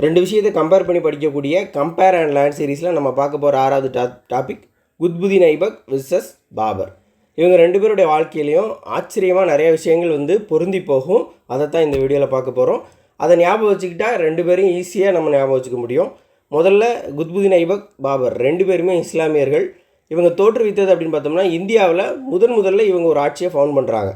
ரெண்டு விஷயத்தை கம்பேர் பண்ணி படிக்கக்கூடிய கம்பேர் அண்ட் லேர்ன் சீரீஸில் நம்ம பார்க்க போகிற ஆறாவது டாபிக் குத்புதீன் ஐபக் விசஸ் பாபர். இவங்க ரெண்டு பேருடைய வாழ்க்கையிலையும் ஆச்சரியமாக நிறைய விஷயங்கள் வந்து பொருந்தி போகும். அதை தான் இந்த வீடியோவில் பார்க்க போகிறோம். அதை ஞாபகம் வச்சுக்கிட்டால் ரெண்டு பேரும் ஈஸியாக நம்ம ஞாபகம் வச்சுக்க முடியும். முதல்ல குத்புதீன் ஐபக், பாபர் ரெண்டு பேருமே இஸ்லாமியர்கள். இவங்க தோற்றுவித்தது அப்படின்னு பார்த்தோம்னா இந்தியாவில் முதல்ல இவங்க ஒரு ஆட்சியை ஃபவுண்ட் பண்ணுறாங்க.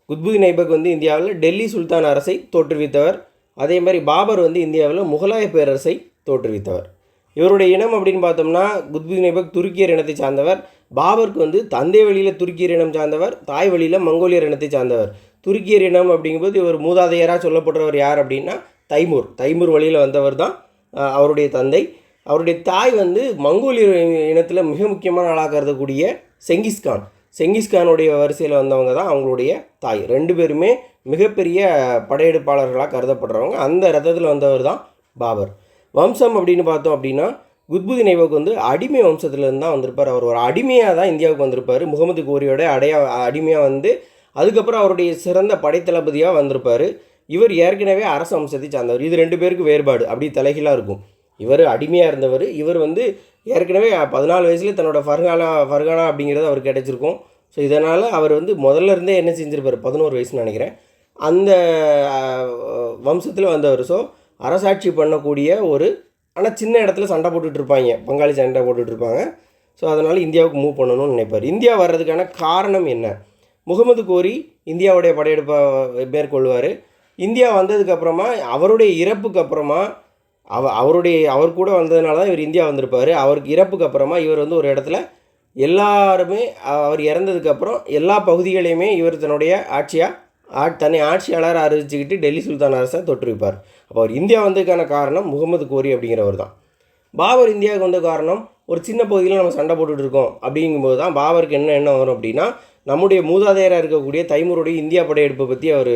குத்புதீன் ஐபக் வந்து இந்தியாவில் டெல்லி சுல்தான் அரசை தோற்றுவித்தவர். அதே மாதிரி பாபர் வந்து இந்தியாவில் முகலாய பேரரசை தோற்றுவித்தவர். இவருடைய இனம் அப்படின்னு பார்த்தோம்னா குத்புதீன் ஐபக் துருக்கியர் இனத்தை சார்ந்தவர். பாபருக்கு வந்து தந்தை வழியில் துருக்கியர் இனம் சார்ந்தவர், தாய் வழியில் மங்கோலியர் இனத்தை சார்ந்தவர். துருக்கியர் இனம் அப்படிங்கும்போது இவர் மூதாதையராக சொல்லப்படுறவர் யார் அப்படின்னா தைமூர் வழியில் வந்தவர் தான் அவருடைய தந்தை. அவருடைய தாய் வந்து மங்கோலியர் இனத்தில் மிக முக்கியமான ஆளாக கருதக்கூடிய செங்கிஸ்கானுடைய வரிசையில் வந்தவங்க தான் அவங்களுடைய தாய். ரெண்டு பேருமே மிகப்பெரிய படையெடுப்பாளர்களாக கருதப்படுறவங்க. அந்த ரத்தத்தில் வந்தவர் தான் பாபர். வம்சம் அப்படின்னு பார்த்தோம் அப்படின்னா குத்புதீன் ஐபக் வந்து அடிமை வம்சத்துலேருந்து தான் வந்திருப்பார். அவர் ஒரு அடிமையாக தான் இந்தியாவுக்கு வந்திருப்பார். முகமது கோரியோட அடிமையாக வந்து அதுக்கப்புறம் அவருடைய சிறந்த படைத்தளபதியாக வந்திருப்பார். இவர் ஏற்கனவே அரச வம்சத்தை சார்ந்தவர். இது ரெண்டு பேருக்கு வேறுபாடு அப்படி தலைகீழாக இருக்கும். இவர் அடிமையாக இருந்தவர். இவர் வந்து ஏற்கனவே 14 வயசுல தன்னோட ஃபர்கானா அப்படிங்கிறது அவருக்கு கிடச்சிருக்கும். ஸோ இதனால் அவர் வந்து முதல்ல இருந்தே என்ன செஞ்சுருப்பார், 11 வயசுன்னு நினைக்கிறேன், அந்த வம்சத்தில் வந்தவர். ஸோ அரசாட்சி பண்ணக்கூடிய ஆனால் சின்ன இடத்துல சண்டை போட்டுட்ருப்பாங்க, பங்காளி சண்டை போட்டுட்ருப்பாங்க. ஸோ அதனால் இந்தியாவுக்கு மூவ் பண்ணணும்னு நினைப்பார். இந்தியா வர்றதுக்கான காரணம் என்ன? முகமது கோரி இந்தியாவுடைய படையெடுப்பை மேற்கொள்வார். இந்தியா வந்ததுக்கப்புறமா அவருடைய இறப்புக்கு அப்புறமா அவர் கூட வந்ததுனால தான் இவர் இந்தியா வந்திருப்பார். அவருக்கு இறப்புக்கு அப்புறமா இவர் வந்து ஒரு இடத்துல எல்லாருமே அவர் இறந்ததுக்கப்புறம் எல்லா பகுதிகளையுமே இவர் தன்னுடைய தன்னை ஆட்சியாளராக அறிவிச்சுக்கிட்டு டெல்லி சுல்தான் அரசை தொற்றுவிப்பார். அப்போ அவர் இந்தியா வந்ததுக்கான காரணம் முகமது கோரி அப்படிங்கிறவர் தான். பாபர் இந்தியாவுக்கு வந்த காரணம் ஒரு சின்ன பகுதியில் நம்ம சண்டை போட்டுட்டு இருக்கோம் அப்படிங்கும்போது தான் பாபருக்கு என்ன வரும் அப்படின்னா நம்முடைய மூதாதையராக இருக்கக்கூடிய தைமூருடைய இந்தியா படையெடுப்பை பற்றி அவர்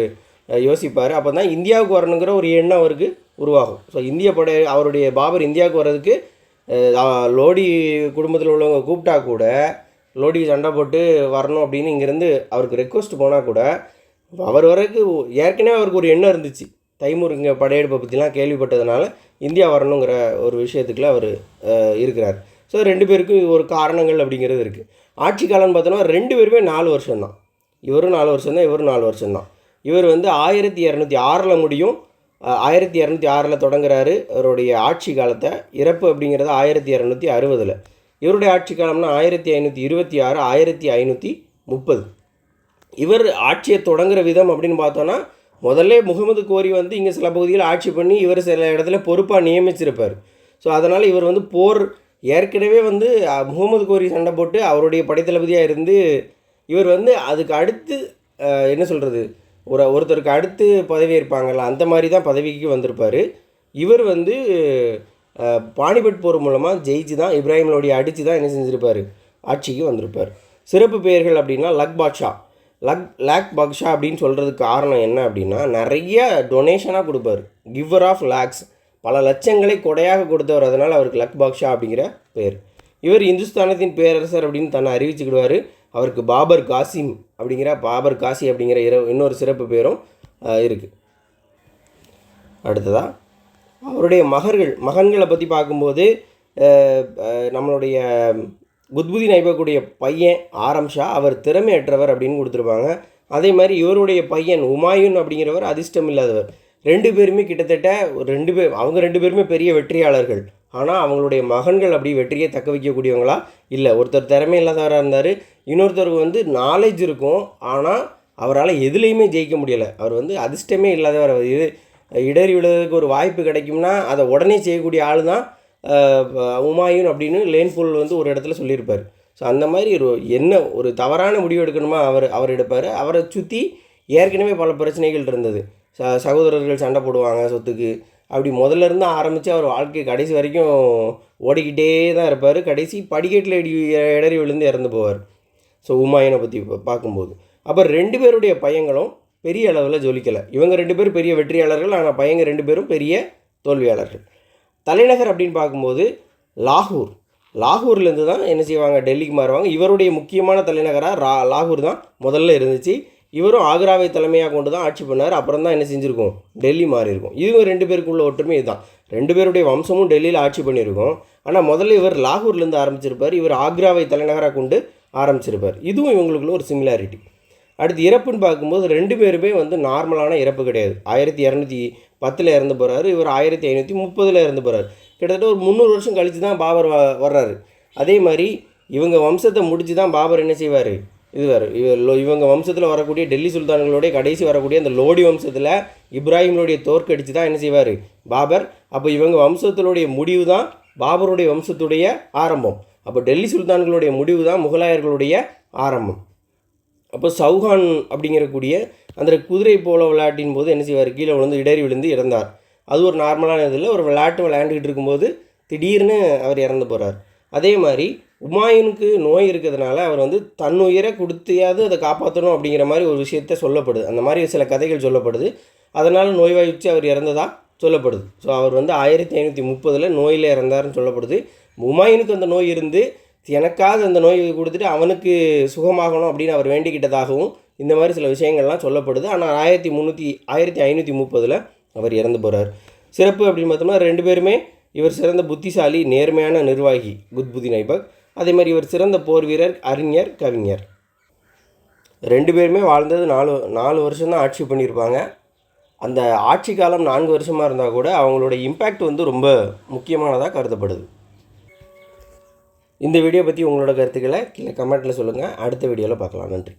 யோசிப்பார். அப்போ தான் இந்தியாவுக்கு வரணுங்கிற ஒரு எண்ணம் அவருக்கு உருவாகும். ஸோ அவருடைய பாபர் இந்தியாவுக்கு வர்றதுக்கு லோடி குடும்பத்தில் உள்ளவங்க கூப்பிட்டா கூட லோடி சண்டை போட்டு வரணும் அப்படின்னு இங்கேருந்து அவருக்கு ரெக்வஸ்ட் போனால் கூட அவர் வரைக்கு ஏற்கனவே அவருக்கு ஒரு எண்ணம் இருந்துச்சு. தைமூர் இங்கே படையெடுப்பை பற்றிலாம் கேள்விப்பட்டதுனால இந்தியா வரணுங்கிற ஒரு விஷயத்துக்குள்ள அவர் இருக்கிறார். ஸோ ரெண்டு பேருக்கும் ஒரு காரணங்கள் அப்படிங்கிறது இருக்குது. ஆட்சி காலம்னு பார்த்தோன்னா ரெண்டு பேருமே 4 வருஷம்தான். இவரும் 4 வருஷம்தான், இவரும் 4 வருஷம்தான். இவர் வந்து 1206 முடியும், 1206 தொடங்குறாரு அவருடைய ஆட்சி காலத்தை. இறப்பு அப்படிங்கிறது 1260. இவருடைய ஆட்சி காலம்னா 1526, 1530. இவர் ஆட்சியை தொடங்குகிற விதம் அப்படின்னு பார்த்தோன்னா முதல்ல முகமது கோரி வந்து இங்கே சில பகுதியில் ஆட்சி பண்ணி இவர் சில இடத்துல பொறுப்பாக நியமிச்சிருப்பார். ஸோ அதனால் இவர் வந்து ஏற்கனவே வந்து முகமது கோரி சண்டை போட்டு அவருடைய படைத்தளபதியாக இருந்து இவர் வந்து அதுக்கு அடுத்து என்ன சொல்கிறது, ஒருத்தருக்கு அடுத்து பதவி இருப்பாங்கள்ல, அந்த மாதிரி தான் பதவிக்கு வந்திருப்பார். இவர் வந்து பானிபட் போர் மூலமாக ஜெயிச்சு தான் இப்ராஹிம் லோடி அடித்து தான் என்ன செஞ்சுருப்பார், ஆட்சிக்கு வந்திருப்பார். சிறப்பு பெயர்கள் அப்படின்னா லாக் பாக்ஷா அப்படின்னு சொல்கிறதுக்கு காரணம் என்ன அப்படின்னா நிறைய டொனேஷனாக கொடுப்பார். கிவர் ஆஃப் லேக்ஸ், பல லட்சங்களை கொடையாக கொடுத்தவர். அதனால் அவருக்கு லக் பாக்ஷா அப்படிங்கிற பெயர். இவர் இந்துஸ்தானத்தின் பேரரசர் அப்படின்னு தன்னை அறிவிச்சுக்கிடுவார். அவருக்கு பாபர் காசி அப்படிங்கிற இன்னொரு சிறப்பு பேரும் இருக்குது. அடுத்ததாக அவருடைய மகன்களை பற்றி பார்க்கும்போது நம்மளுடைய குத்புதீன் ஐபக்குடைய பையன் ஆரம் ஷா, அவர் திறமையற்றவர் அப்படின்னு கொடுத்துருப்பாங்க. அதே மாதிரி இவருடைய பையன் உமாயூன் அப்படிங்கிறவர் அதிர்ஷ்டம் இல்லாதவர். ரெண்டு பேருமே கிட்டத்தட்ட அவங்க ரெண்டு பேருமே பெரிய வெற்றியாளர்கள். ஆனால் அவங்களுடைய மகன்கள் அப்படி வெற்றியை தக்க வைக்கக்கூடியவங்களா இல்லை. ஒருத்தர் திறமை இல்லாதவராக இருந்தார், இன்னொருத்தருக்கு வந்து நாலேஜ் இருக்கும், ஆனால் அவரால் எதுலேயுமே ஜெயிக்க முடியலை. அவர் வந்து அதிர்ஷ்டமே இல்லாதவர். இடறி விழுறதுக்கு ஒரு வாய்ப்பு கிடைக்கும்னா அதை உடனே செய்யக்கூடிய ஆள் தான் உமாயூன் அப்படின்னு லேன்பூல் வந்து ஒரு இடத்துல சொல்லியிருப்பார். ஸோ அந்த மாதிரி ஒரு தவறான முடிவு எடுக்கணுமா அவர் எடுப்பார். அவரை சுற்றி ஏற்கனவே பல பிரச்சனைகள் இருந்தது. சகோதரர்கள் சண்டை போடுவாங்க சொத்துக்கு. அப்படி முதல்ல இருந்து ஆரம்பித்து அவர் வாழ்க்கை கடைசி வரைக்கும் ஓடிக்கிட்டே தான் இருப்பார். கடைசி படிக்கட்டில் இடறி விழுந்து இறந்து போவார். ஸோ உமாயூனை பற்றி பார்க்கும்போது அப்போ ரெண்டு பேருடைய பையங்களும் பெரிய அளவில் ஜொலிக்கலை. இவங்க ரெண்டு பேரும் பெரிய வெற்றியாளர்கள், ஆனால் பையங்க ரெண்டு பேரும் பெரிய தோல்வியாளர்கள். தலைநகர் அப்படின்னு பார்க்கும்போது லாகூர்லேருந்து தான் என்ன செய்வாங்க, டெல்லிக்கு மாறுவாங்க. இவருடைய முக்கியமான தலைநகராக லாகூர் தான் முதல்ல இருந்துச்சு. இவரும் ஆக்ராவை தலைமையாக கொண்டு தான் ஆட்சி பண்ணார். அப்புறம் தான் என்ன செஞ்சுருக்கும், டெல்லி மாறி இருக்கும். இவங்க 2 பேருக்குள்ள ஒற்றுமை இதுதான். 2 பேருடைய வம்சமும் டெல்லியில் ஆட்சி பண்ணியிருக்கும். ஆனால் முதல்ல இவர் லாகூர்லேருந்து ஆரம்பிச்சிருப்பார், இவர் ஆக்ராவை தலைநகராக கொண்டு ஆரம்பிச்சிருப்பார். இதுவும் இவங்களுக்குள்ள ஒரு சிமிலாரிட்டி. அடுத்து இறப்புன்னு பார்க்கும்போது 2 பேருமே வந்து நார்மலான இறப்பு கிடையாது. 1210 இறந்து போகிறாரு, இவர் 1530 இறந்து போகிறார். கிட்டத்தட்ட ஒரு 300 வருஷம் கழித்து தான் பாபர் வர்றாரு. அதே மாதிரி இவங்க வம்சத்தை முடித்து தான் பாபர் என்ன செய்வார், இவங்க வம்சத்தில் வரக்கூடிய டெல்லி சுல்தான்களுடைய கடைசி வரக்கூடிய அந்த லோடி வம்சத்தில் இப்ராஹிம்களுடைய தோற்கடித்து தான் என்ன செய்வார் பாபர். அப்போ இவங்க வம்சத்தினுடைய முடிவு தான் பாபருடைய வம்சத்துடைய ஆரம்பம். அப்போ டெல்லி சுல்தான்களுடைய முடிவு தான் முகலாயர்களுடைய ஆரம்பம். அப்போ சௌஹான் அப்படிங்கிறக்கூடிய அந்த குதிரை போல விளையாட்டின் போது என்ன செய்வார், கீழே விழுந்து இடறி விழுந்து இறந்தார். அது ஒரு நார்மலான இதில் ஒரு விளையாண்டுக்கிட்டு இருக்கும்போது திடீர்னு அவர் இறந்து போகிறார். அதே மாதிரி உமாயூனுக்கு நோய் இருக்கிறதுனால அவர் வந்து தன்னுயிரை கொடுத்தையாவது அதை காப்பாற்றணும் அப்படிங்கிற மாதிரி ஒரு விஷயத்த சொல்லப்படுது. அந்த மாதிரி சில கதைகள் சொல்லப்படுது. அதனால் நோய்வாய்ச்சி அவர் இறந்ததாக சொல்லப்படுது. ஸோ அவர் வந்து 1530 நோயில் இறந்தார்னு சொல்லப்படுது. உமாயூனுக்கு அந்த நோய் இருந்து எனக்காவது அந்த நோய் கொடுத்துட்டு அவனுக்கு சுகமாகணும் அப்படின்னு அவர் வேண்டிக்கிட்டதாகவும் இந்த மாதிரி சில விஷயங்கள்லாம் சொல்லப்படுது. ஆனால் 1530 அவர் இறந்து போகிறார். சிறப்பு அப்படின்னு பார்த்தோம்னா 2 பேருமே, இவர் சிறந்த புத்திசாலி நேர்மையான நிர்வாகி குத்புதீன் ஐபக், அதே மாதிரி இவர் சிறந்த போர் வீரர், அறிஞர், கவிஞர். 2 பேருமே வாழ்ந்தது 4 வருஷம்தான் ஆட்சி பண்ணியிருப்பாங்க. அந்த ஆட்சி காலம் 4 வருஷமாக இருந்தால் கூட அவங்களோட இம்பேக்ட் வந்து ரொம்ப முக்கியமானதாக கருதப்படுது. இந்த வீடியோ பற்றி உங்களோட கருத்துக்களை கீழே கமெண்ட்டில் சொல்லுங்கள். அடுத்த வீடியோவில் பார்க்கலாம். நன்றி.